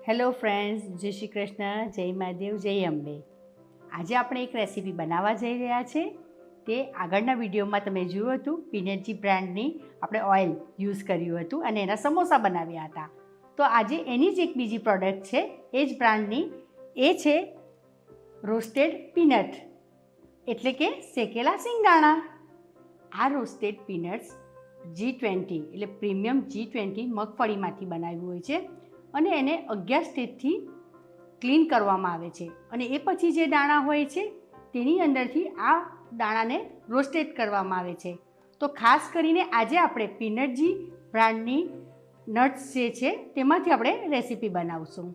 Hello friends, જય શ્રી કૃષ્ણ, જય મહાદેવ, જય અંબે. આજે આપણે એક રેસીપી બનાવવા જઈ રહ્યા છે. તે આગળના વિડીયોમાં તમે જોયું હતું, પીનટજી બ્રાન્ડની આપણે ઓઇલ યુઝ કર્યું હતું અને એના સમોસા બનાવ્યા હતા. તો આજે એની જ એક બીજી પ્રોડક્ટ છે, એ જ બ્રાન્ડની. એ છે રોસ્ટેડ પીનટ, એટલે કે શેકેલા સિંગદાણા. આ રોસ્ટેડ પીનટ્સ G20 એટલે પ્રીમિયમ G20 મગફળીમાંથી બનાવ્યું હોય છે અને એને 11 સ્ટેજથી ક્લીન કરવામાં આવે છે અને એ પછી જે દાણા હોય છે તેની અંદરથી આ દાણાને રોસ્ટેડ કરવામાં આવે છે. તો ખાસ કરીને આજે આપણે પીનટજી બ્રાન્ડની નટ્સ જે છે તેમાંથી આપણે રેસીપી બનાવશું.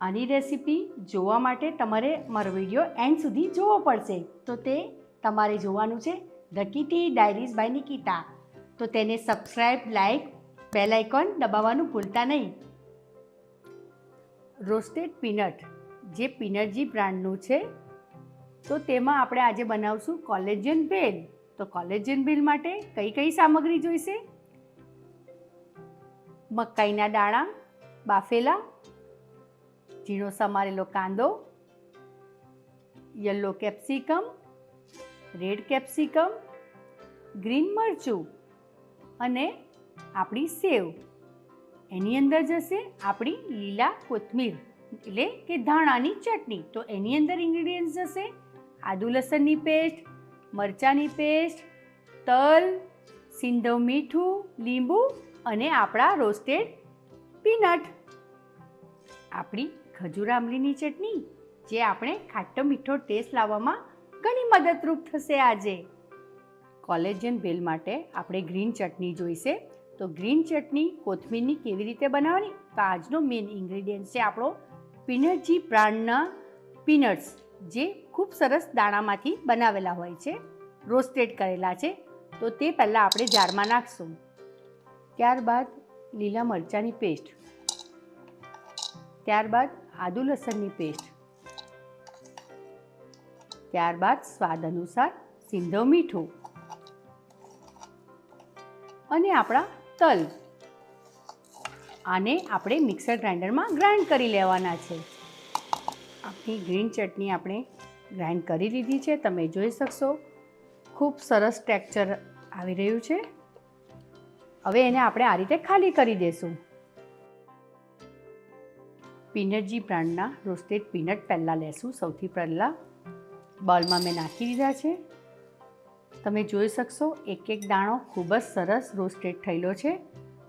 આની રેસીપી જોવા માટે તમારે મારો વિડીયો એન્ડ સુધી જોવો પડશે. તો તે તમારે જોવાનું છે the Kitty Diaries by Nikita. તો તેને સબસ્ક્રાઈબ, લાઈક, બેલ આઇકોન દબાવવાનું ભૂલતા નહીં. રોસ્ટેડ પીનટ જે પીનટજી બ્રાન્ડનું છે, તો તેમાં આપણે આજે બનાવશું કોલેજન ભેલ. તો કોલેજન ભેલ માટે કઈ કઈ સામગ્રી જોઈશે? મકાઈના દાણા બાફેલા, ઝીણો સમારેલો કાંદો, yellow capsicum, red capsicum, green મરચું અને આપણી સેવ. એની અંદર જશે આપણી લીલા કોથમીર એટલે કે ધાણાની ચટણી. તો એની અંદર ઇન્ગ્રીડિયન્ટ્સ જશે આદુ લસણની પેસ્ટ, મરચાંની પેસ્ટ, તલ, સિંધવ મીઠું, લીંબુ અને આપણા રોસ્ટેડ પીનટ. આપણી ખજૂર આમલીની ચટણી જે આપણે ખાટો મીઠો ટેસ્ટ લાવવામાં ઘણી મદદરૂપ થશે આજે. કોલેજન ભેલ માટે આપણે ગ્રીન ચટણી જોઈશે. તો ગ્રીન ચટણી કોથમીરની કેવી રીતે બનાવવાની? તો આજનો મેઇન ઇન્ગ્રીડિયન્ટ છે આપણો પીનટજી બ્રાન્ડના પીનટ્સ, જે ખૂબ સરસ દાણામાંથી બનાવેલા હોય છે, રોસ્ટેડ કરેલા છે. તો તે પહેલાં આપણે જારમાં નાખશું. ત્યારબાદ લીલા મરચાંની પેસ્ટ, ત્યારબાદ આદુ લસણની પેસ્ટ, ત્યારબાદ સ્વાદ અનુસાર સિંધવ મીઠું અને આપણા તલ. આને આપણે મિક્સર ગ્રાઇન્ડરમાં ગ્રાઇન્ડ કરી લેવાના છે. આપણી ગ્રીન ચટણી આપણે ગ્રાઇન્ડ કરી લીધી છે. તમે જોઈ શકશો ખૂબ સરસ ટેક્સચર આવી રહ્યું છે. હવે એને આપણે આ રીતે ખાલી કરી દઈશું. પીનટજી બ્રાન્ડના રોસ્ટેડ પીનટ પહેલાં લેશું. સૌથી પહેલાં બાઉલમાં મેં નાખી દીધા છે. તમે જોઈ શકશો એક એક દાણો ખૂબ જ સરસ રોસ્ટેડ થયેલો છે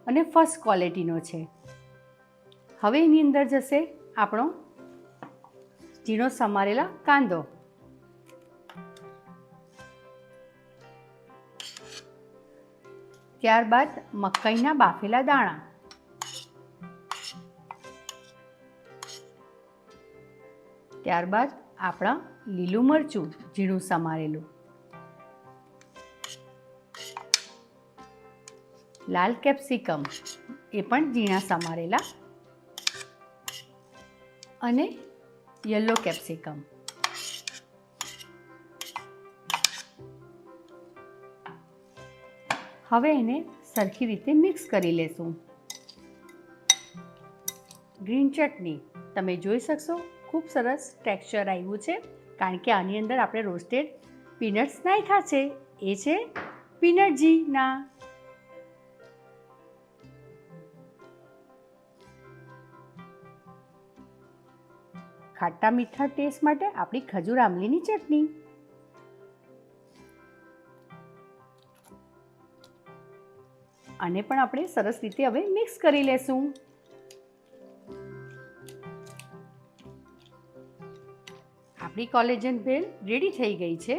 અને ફર્સ્ટ ક્વોલિટીનો છે. હવે એની અંદર જશે આપણો ઝીણો સમારેલા કાંદો, ત્યારબાદ મકાઈના બાફેલા દાણા, ત્યારબાદ આપણા લીલું મરચું ઝીણું સમારેલું, લાલ કેપ્સિકમ એ પણ ઝીણા સમારેલા અને યલો કેપ્સિકમ. હવે એને સરખી રીતે મિક્સ કરી લેશું. ગ્રીન ચટણી તમે જોઈ શકશો ખૂબ સરસ ટેક્સચર આવ્યું છે, કારણ કે આની અંદર આપણે રોસ્ટેડ પીનટ્સ નાખ્યા છે. એ છે પીનટજીના. ખાટા મીઠા ટેસ્ટ માટે આપણી ખજૂર આમલીની ચટણી. આને પણ આપણે સરસ રીતે હવે મિક્સ કરી લેશું. આપણી કોલેજન ભેલ રેડી થઈ ગઈ છે.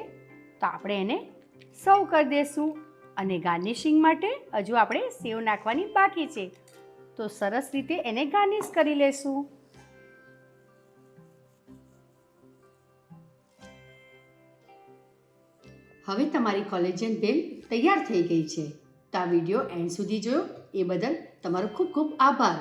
તો આપણે એને સર્વ કરી દઈશું અને ગાર્નિશિંગ માટે હજુ આપણે સેવ નાખવાની બાકી છે. તો સરસ રીતે એને ગાર્નિશ કરી લેશું. હવે તમારી કોલેજન ભેલ તૈયાર થઈ ગઈ છે. તો આ વિડીયો એન્ડ સુધી જોયો એ બદલ તમારો ખૂબ ખૂબ આભાર.